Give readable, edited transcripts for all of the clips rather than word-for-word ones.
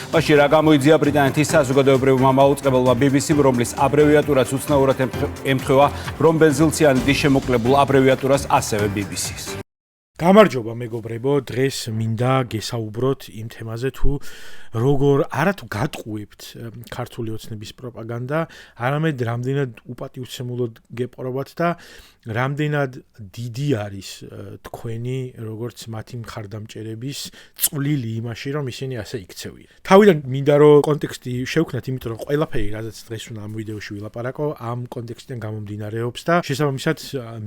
მაშინ რა გამოიძია ბრიტანეთის საზოგადოებრივმა მაუწყებელმა BBC-მ, რომლის აბრევიატურაც უცნაურად ემთხვევა ბრომბენზილციანი დიშემოკლებულ აბრევიატურას ასევე BBC-ს. გამარჯობა მეგობრებო, დღეს მინდა გესაუბროთ იმ თემაზე თუ როგორ არათუ გატყუებთ ქართული ოცნების პროპაგანდა, არამედ რამდენად უპატივცემულოდ გეპყრობათ და რამდენად დიდი არის თქვენი როგორც მათი მხარდამჭერების წვლილი იმაში, რომ ისინი ასე იქცევიან. თავიდან მინდა რომ კონტექსტი შევქნათ, იმიტომ რომ ყველაფერი, რაზეც დღეს უნდა ამ ვიდეოში ვილაპარაკო, ამ კონტექსტიდან გამომდინარეობს და შესაბამისად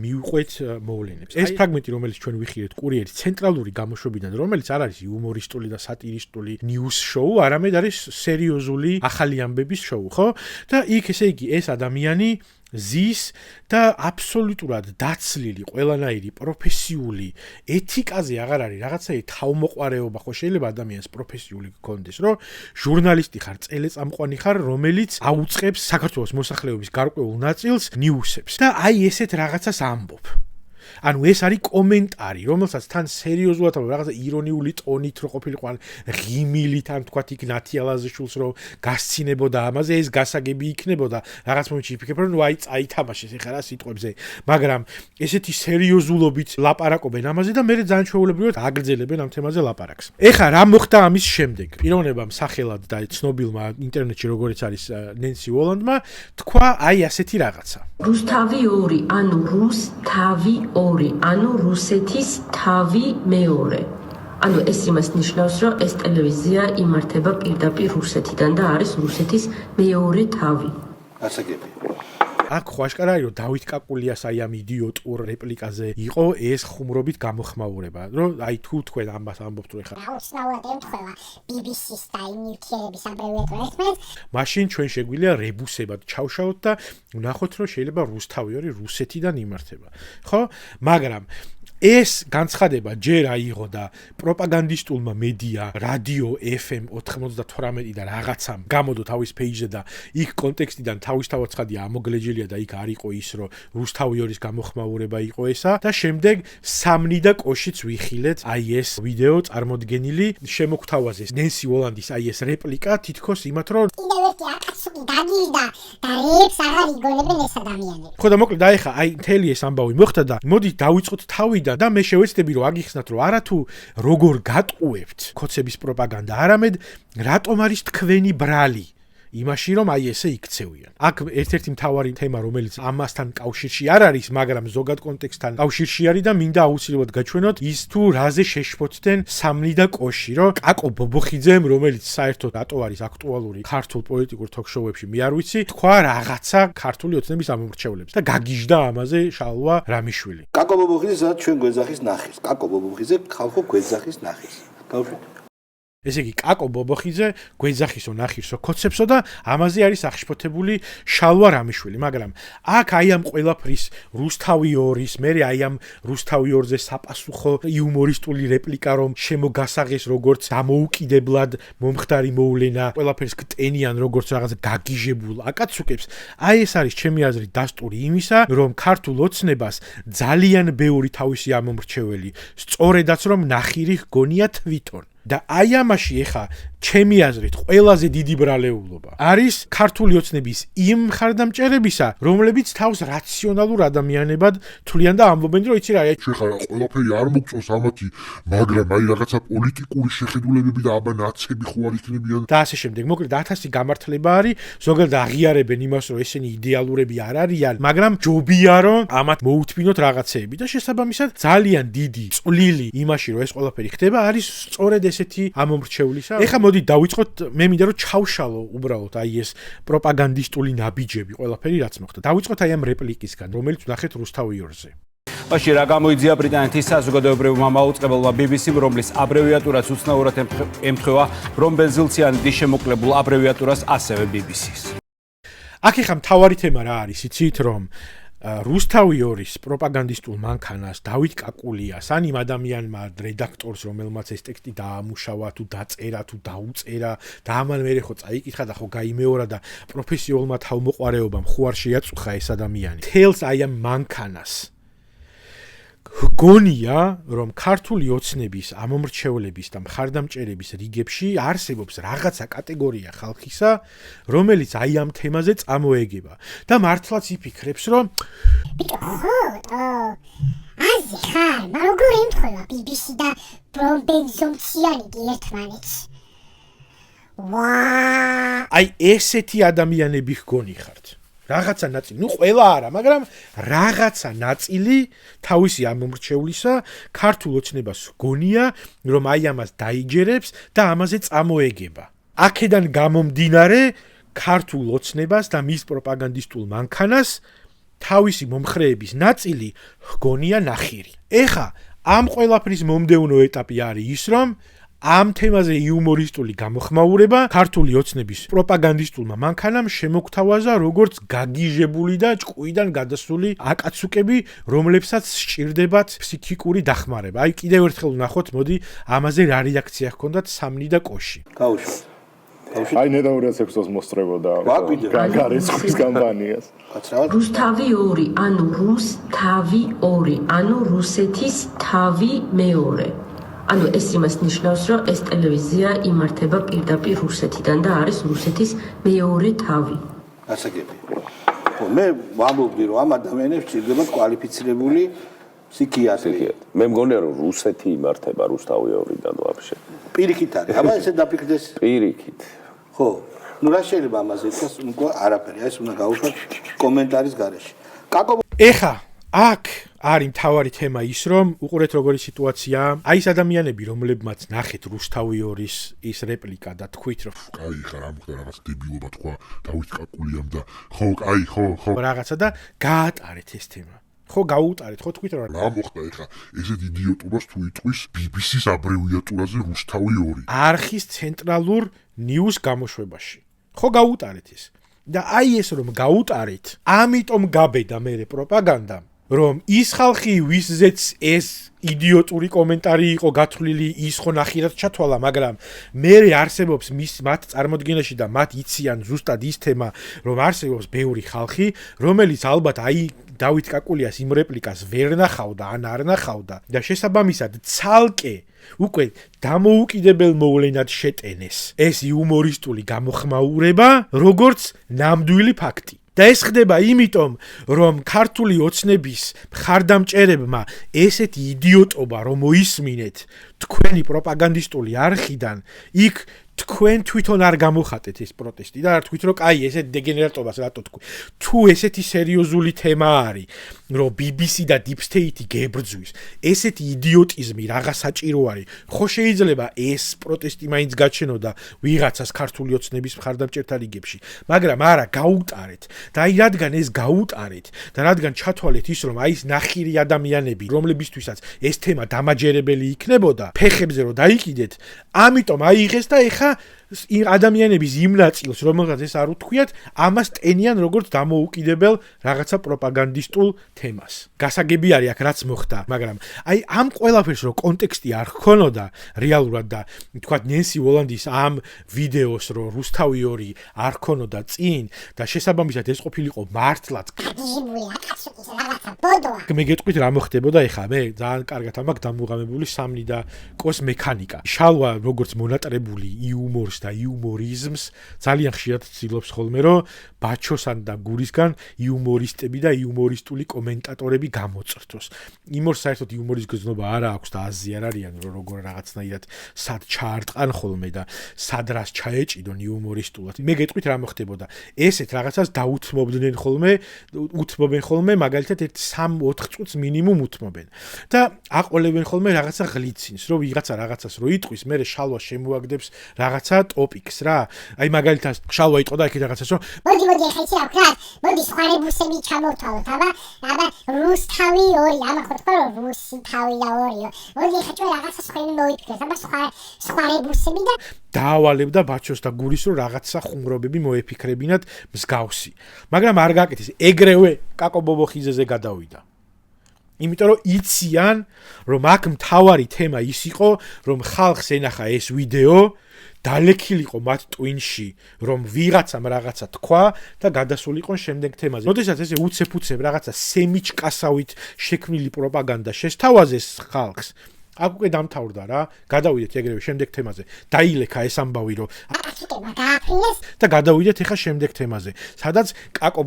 მივყვეთ მოვლენებს. ეს ფრაგმენტი, რომელიც ჩვენ ვიხილეთ კურიერის ცენტრალური გამოშვებიდან, რომელიც არ არის იუმორისტული და სატირისტული ნიუს შოუ, არამედ არის სერიოზული ახალი ამბების შოუ, ხო? და იქ ესე იგი ეს ადამიანი ზის და აბსოლუტურად დაცლილი ყველანაირი პროფესიული ეთიკაზე აღარ არის რაღაცაი თავმოყარეობა, ხო შეიძლება ადამიანს პროფესიული გქონდეს, რომ ჟურნალისტი ხარ, წელეწამყვანი ხარ, რომელიც აუწყებს საქართველოს მოსახლეობის გარკვეულ ნაწილს ნიუსებს და აი ესეთ რაღაცას ამბობ. ანუ ეს არის კომენტარი, რომელსაც თან სერიოზულად რაღაცა ირონიული ტონით რო ყოფილიყო, ან ღიმილით, ან თქვათ იქ ნათიალაზეშულს რო გასცინებოდა ამაზე, ეს გასაგები იქნებოდა, რაღაც მომენტში ვფიქრებ, რომ აი წაითამაშეს ეხლა რა სიტყვებზე, მაგრამ ესეთი სერიოზულობით ლაპარაკობენ ამაზე და მე ძალიან ჩვეულებრივად აგრძელებენ ამ თემაზე ლაპარაკს. ეხლა რა მოხდა ამის შემდეგ? პიროვნებამ სახელად და ცნობილმა ინტერნეტში როგორიც არის ნენსი უოლანდმა თქვა აი ასეთი რაღაცა. რუსთავი 2, ანუ რუსთავი 2, ანუ რუსეთის თავი მეორე. ანუ ეს იმას ნიშნავს, რომ ეს ტელევიზია იმართება პირდაპირ რუსეთიდან და არის რუსეთის მეორე თავი. ასაგები. აქ ხო აშკარაა, რომ დავით კაკულიას აი ამ იდიოტურ რეპლიკაზე იყო ეს ხუმრობით გამოხმაურება, რომ აი თუ თქვენ ამას ამბობთ, რომ ეხლა აუცნაურად ემთხვევა BBC-ს და იმ ნივთიერების აბრევიატურას მე. მაშინ ჩვენ შეგვიძლია რებუსებად ჩავშალოთ და ვნახოთ, რომ შეიძლება რუსთავი 2 რუსეთიდან იმართება. ხო? მაგრამ ეს განცხადება ჯერ აიღო და პროპაგანდისტულმა მედია რადიო FM 98 და რაღაცამ გამოდო თავის პეიჯზე და იქ კონტექსტიდან თავისთავად ცხადია ამოგლეჯილია და იქ არ იყო ის, რომ რუსთავი 2-ის გამოხმაურება იყო ესა და შემდეგ სამნი და კოშიც ვიხილეთ აი ეს ვიდეო წარმოდგენილი შემოგთავაზეს ნენსი უოლანდის აი ეს რეპლიკა თითქოს იმათ, რომ კიდევ ერთი აკაცუკი დაგიჟდა და რეებს აღარ იგონებენ ეს ადამიანები. ხო და მოკლედ აი ხა აი მთელი ეს ამბავი მოხდა და მოდი დავიწყოთ თავიდან და მე შევეცდები რომ აგიხსნათ რომ არათუ როგორ გატყუებთ ქოცების პროპაგანდა, არამედ რატომ არის თქვენი ბრალი იმაში რომ აი ესე იქცევიან. აქ ერთ-ერთი მთავარი თემა რომელიც ამასთან კავშირში არ არის, მაგრამ ზოგად კონტექსტთან კავშირში არის და მინდა აუცილებლად გაჩვენოთ ის თუ რაზე შეშფოთდნენ სამნი და კოში, რომ კაკო ბობოხიძემ, რომელიც საერთოდ რატო არის აქტუალური ქართულ პოლიტიკურ თოქ-შოუებში, მე არ ვიცი, თქვა რაღაცა ქართული ოცნების ამომრჩევლებს და გაგიჟდა ამაზე შალვა რამიშვილი. კაკო ბობოხიძე სადაც ჩვენ გვეძახის ნახის. კაკო ბობოხიძე ხალხო გვეძახის ნახის. გავშვით. ესე იგი კაკო ბობოხიძე გვეძახისო ნახირსო ქოცებსო და ამაზე არის აღშფოთებული შალვა რამიშვილი, მაგრამ აქ აი ამ ყველაფრის რუსთავი 2-ის, მე აი ამ რუსთავი 2-ზე საპასუხო იუმორისტული რეპლიკა რომ შემოგასაღეს როგორც დამოუკიდებლად მომხდარი მოვლენა, ყველაფერს გტენიან როგორც რაღაც გაგიჟებულ აკაცუკებს. აი ეს არის ჩემი აზრით დასტური იმისა, რომ ქართულ ოცნებას ძალიან ბევრი თავისი ამომრჩეველი, სწორედაც რომ ნახირი გონია თვითონ. და აი ამაში ეხა ჩემი აზრით ყველაზე დიდი ბრალეულობა არის ქართული ოცნების იმ მხარდამჭერებისა, რომლებიც თავს რაციონალურ ადამიანებად თვლიან და ამბობენ, რომ იცი რა, შეხარა ყველაფერი არ მოგწონს ამათი, მაგრამ აი რაღაცა პოლიტიკური შეხედულებები და აბა ნაცები ხო არ იქნებიან და ასე შემდეგ. მოკლედ 1000 გამართლება არის, ზოგადად აღიარებენ იმას, რომ ესენი იდეალურები არ არიან, მაგრამ ჯობია რომ ამათ მოუთმინოთ რაღაცეები და შესაბამისად ძალიან დიდი წვლილი იმაში, რომ ეს ყველაფერი ხდება, არის სწორედ ესეთი ამომრჩევლისა. ეხლა მოდი დავიწყოთ, მე მინდა რომ ჩავშალო უბრალოდ აი ეს პროპაგანდისტული ნაბიჯები ყველაფერი რაც მოხდა. დავიწყოთ აი ამ რეპლიკისგან, რომელიც ვნახეთ რუსთავი 2-ზე. მაშინ რა გამოიძია ბრიტანეთის საზოგადოებრივმა მაუწყებელმა BBC-მ, რომლის აბრევიატურაც უცნაურად ემთხვევა ბრომბენზილციანი დიშემოკლებულ აბრევიატურას ასევე BBC-ს. აქ ეხლა მთავარი თემა რა არის, იცით რომ რუსთავი 2-ის პროპაგანდისტულ მანქანას დავით კაკულიას ან იმ ადამიანმა რედაქტორს, რომელმაც ეს ტექსტი დაამუშავა თუ დაწერა თუ დაუწერა და ამან მერე ხო წაიკითხა და ხო გაიმეორა და პროფესიულმა თავმოყარეობამ ხო არ შეაწუხა ეს ადამიანი. თელს აი ამ მანქანას გონია, რომ ქართული ოცნების ამომრჩევლების და მხარდამჭერების რიგებში არსებობს რაღაცა კატეგორია ხალხისა, რომელიც აი ამ თემაზე წამოეგება და მართლაც იფიქრებს, რომ აზი ხარ, მაგრამ როგორ ემთხვევა BBC და ბრომბენზონციანი ერთმანეთს? აი ესეთი ადამიანები გონი ხართ. რაღაცა ნაწილი, ყველა არა, მაგრამ რაღაცა ნაწილი თავისი ამომრჩევლისა ქართულ ოცნებას გონია, რომ აი ამას დაიჯერებს და ამაზე წამოეგება. აქედან გამომდინარე ქართულ ოცნებას და მის პროპაგანდისტულ მანქანას თავისი მომხრეების ნაწილი გონია ნახირი. ეხა ამ ყველაფრის მომდევნო ეტაპი არის ის, რომ ამ თემაზე იუმორისტული გამოხმაურება ქართული ოცნების პროპაგანდისტულმა მანქანამ შემოგთავაზა როგორც გაგიჟებული და ჭკუიდან გადასული აკაცუკები, რომლებსაც სჭირდებათ ფსიქიკური დახმარება. აი კიდევ ერთხელ ვნახოთ, მოდი ამაზე რა რეაქცია ჰქონდათ სამნი და კოში. გაუშვათ. აი ნედაურიას ექსოს მოსწრებოდა გარესხვის კამპანიას. რუსთავი 2, ანუ რუს თავი 2, ანუ რუსეთის თავი მეორე. ანუ ეს იმას ნიშნავს, რომ ეს ტელევიზია იმართება პირდაპირ რუსეთიდან და არის რუსეთის მეორე თავი. ასაგები. მე ვამბობდი, რომ ამ ადამიანებს სჭირდებათ კვალიფიცირებული ფსიქიატრი. მე მგონია, რომ რუსეთი იმართება რუსთავი 2-დან ვაფშე. პირიქით არის. აბა ესე დაფიქრდეს. პირიქით. ხო. ნუ რა შეიძლება ამაზე ითქვას, უკვე არაფერი. ეს უნდა გაუშვათ კომენტარის გარეშე. ეხა აქ არის მთავარი თემა ის, რომ უყურეთ როგორი სიტუაციაა. აი ეს ადამიანები, რომლებმაც ნახეთ რუსთავი 2-ის ის რეპლიკა და თქვით, რომ კაი ხა რა მოხდა რაღაც დებილობა თქვა დავით კაკულიამ და ხო, კაი, ხო. რაღაცა და გაატარეთ ეს თემა. ხო გაუტარეთ, ხო თქვით რა მოხდა ეხა ესეთ იდიოტობას თუ იტყვის BBC-ს აბრევიატურაზე რუსთავი 2. არხის ცენტრალურ ნიუს გამოშვებაში. ხო გაუტარეთ ეს. და აი ეს რომ გაუტარეთ, ამიტომ გაბედა მე პროპაგანდამ, რომ ის ხალხი ვისზეც ეს იდიოტური კომენტარი იყო გათვლილი, ის ხო ნახირად ჩათვალა, მაგრამ მე არსებობს მათ წარმოდგენაში და მათ იციან ზუსტად ის თემა, რომ არსებობს ბევრი ხალხი, რომელიც ალბათ აი დავით კაკულიას იმ რეპლიკას ვერ ნახავდა, ან არ ნახავდა და შესაბამისად ცალკე უკვე დამოუკიდებელ მოვლენად შეტენეს ეს იუმორისტული გამოხმაურება, როგორც ნამდვილი ფაქტი. და ეს ხდება იმიტომ, რომ ქართული ოცნების მხარდამჭერებმა ესეთი იდიოტობა რომ მოისმინეთ თქვენი პროპაგანდისტული არხიდან, იქ თქვენ თვითონ არ გამოხატეთ ეს პროტესტი და არ თქვით, რომ კაი, ესეთ დეგენერატობას რატო თქვი. თუ ესეთი სერიოზული თემა არის, რომ BBC და Deep State გებრძვის, ესეთი იდიოტიზმი რაღაც საჭირო არის, ხო შეიძლება ეს პროტესტი მაინც გაჩენოდა ვიღაცას ქართული ოცნების მხარდამჭერთა რიგებში, მაგრამ არა, გაუტარეთ. და აი რადგან ეს გაუტარეთ და რადგან ჩათვალეთ ის, რომ აი ეს ნახირი ადამიანები, რომლებისთვისაც ეს თემა დამაჯერებელი იქნებოდა, ფეხებზე რომ დაიკიდეთ, ამიტომ აიღეს და ეხა ადამიანების იმ ნაწილს, რომელსაც ეს არ უთქვიათ, ამას ტენიან როგორც დამოუკიდებელ რაღაცა პროპაგანდისტულ თემას. გასაგები არის აქ რაც მოხდა, მაგრამ აი ამ ყველაფერს რო კონტექსტი არ ჰქონოდა რეალურად და თქვათ ნენსი ვოლანდის ამ ვიდეოს რო რუსთავი 2 არ ჰქონოდა წინ და შესაბამისად ეს ყოფილიყო მართლაც მე გეტყვით რა მოხდებოდა ეხა მე ძალიან კარგად ამაქვს დამუღამებული სამნი და კოს მექანიკა. შალვა როგორც მონატრებული იუმორს და იუმორიზმს ძალიან ხშირად ცდილობს ხოლმე რომ ბაჩოსან და გურისგან იუმორისტები და იუმორისტული კომენტატორები გამოწრთოს. იმორს საერთოდ იუმორის გზნობა არა აქვს და აზრი არ არიან რომ როგორ რაღაცნაირად სად ჩაარტყან ხოლმე და სად რას ჩაეჭიდონ იუმორისტულად. მე გეტყვით რა მოხდებოდა. ესეთ რაღაცას დაუთმობდნენ ხოლმე მაგალითად 3-4 წუთს მინიმუმ უთმობენ. და აყოლებენ ხოლმე რაღაცა ღლიცინს, რომ ვიღაცა რაღაცას რო იტყვის, მე შალვა შემოაგდებს რაღაცა ტოპიკს რა. აი მაგალითად შალვა იყო და იქით რაღაცას რომ მოდი ეხა იცი რა ვქრათ, მოდი სხვა რებუსები ჩამოვთვალოთ, აბა რუსთავი 2, ამა ხო თქვა რომ რუსი თავი და 2. მოდი ეხა ჩვენ რაღაცა სხვენი მოიფიქრეთ, აბა სხვა რებუსები და დაავალებდა ბაჩოს და გურის რომ რაღაცა ხუმრობები მოეფიქრებინათ მსგავსი. მაგრამ არ გაკეთეს, ეგრევე კაკო ბობოხიძეზე გადავიდა. იმიტომ რომ იციან, რომ აქ მთავარი თემა ის იყო, რომ ხალხს ენახა ეს ვიდეო დალექილიყო მათ ტვინში, რომ ვიღაცამ რაღაცა თქვა და გადასულიყო შემდეგ თემაზე. როდესაც ესე უცებ-უცებ რაღაცა სემიჩკასავით შექმნილი პროპაგანდა შესთავაზეს ხალხს, აქ უკვე დამთავრდა რა. გადავიდეთ ეგრევე შემდეგ თემაზე. დაილექა ეს ამბავი, რომ და გადავიდეთ ახლა შემდეგ თემაზე, სადაც კაკო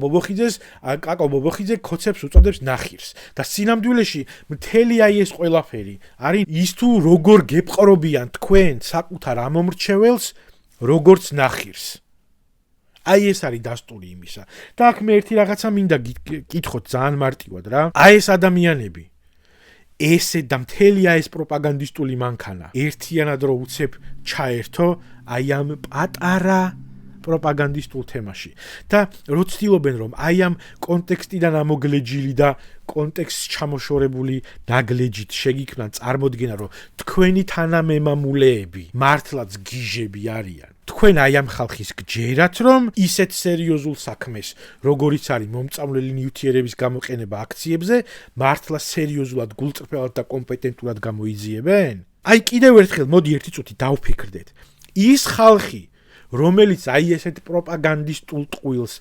ბობოხიძე ქოცებს უწოდებს ნახირს და სინამდვილეში მთელი აი ეს ყველაფერი არის ის თუ როგორ გეპყრობიან თქვენ საკუთარ ამომრჩეველს როგორც ნახირს. აი ეს არის დასტური იმისა. და აქ მე ერთი რაღაცა მინდა გითხოთ ძალიან მარტივად რა. აი ეს ადამიანები ესე და მთელი ეს პროპაგანდისტული მანქანა ერთიანად რო უცებ ჩაერთო აი ამ პატარა პროპაგანდისტულ თემაში და რო ცდილობენ რომ აი ამ კონტექსტიდან ამოგლეჯილი და კონტექსტს ჩამოშორებული ნაგლეჯით შეგიქმნან წარმოდგენა რომ თქვენი თანამემამულეები მართლაც გიჟები არიან თქვენ აი ამ ხალხის გჯერათ რომ ისეთ სერიოზულ საქმეს როგორიც არის მომწამლელი ნივთიერების გამოყენება აქციებზე მართლა სერიოზულად გულწრფელად და კომპეტენტურად გამოიძიებენ აი კიდევ ერთხელ მოდი ერთი წუთი დავფიქრდეთ ის ხალხი რომელიც აი ესეთ პროპაგანდისტულ ტყუილს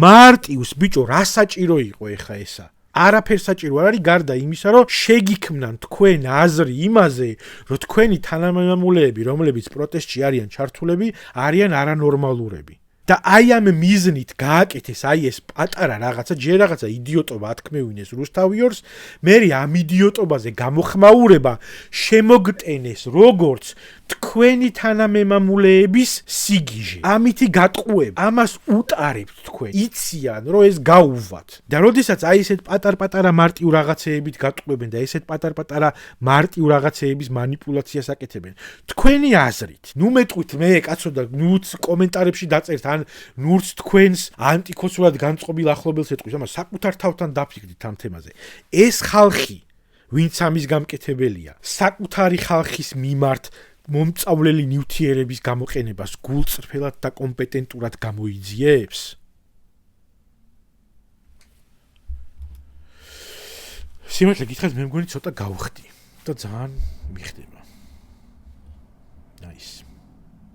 მარტივს ბიჭო რა საჭირო იყო ეხა ესა არაფერს საჭირო არ არის გარდა იმისა რომ შეგიქმნან თქვენ აზრი იმაზე რომ თქვენი თანამემამულეები რომლებიც პროტესტში არიან ჩართულები არიან არანორმალურები და აი ამ მიზნით გააკეთეს აი ეს პატარა რაღაცა ჯერ რაღაცა იდიოტობა ათქმევინეს რუსთავიორს მე ამ იდიოტობაზე გამოხმაურება შემოგტენეს როგორც თქვენი თანამემამულეების სიგიჟე ამითი გატყუებ ამას უტარებთ თქვენ იციან რომ ეს გაუვათ და როდესაც აი ესეთ პატარ-პატარა მარტივ რაღაცეებით გატყუებენ და ესეთ პატარ-პატარა მარტივ რაღაცეების манипуляციას აკეთებენ თქვენი აზრით ნუ მეტყვით მე კაცო და ნუც კომენტარებში დაწერთ ან ნურც თქვენს ანტიქოცურად განწყობილ ახლობელს ეტყვის ამას საკუთარ თავთან დაფიქრდით ამ თემაზე ეს ხალხი ვინც ამის გამკეთებელია საკუთარი ხალხის მიმართ მომწავლელი ნივთიერების გამოყენებას გულწრფელად და კომპეტენტურად გამოიძიებს სიმართლე გითხრათ მე მგონი ცოტა გავხდი და ძალიან მიხდება. Nice.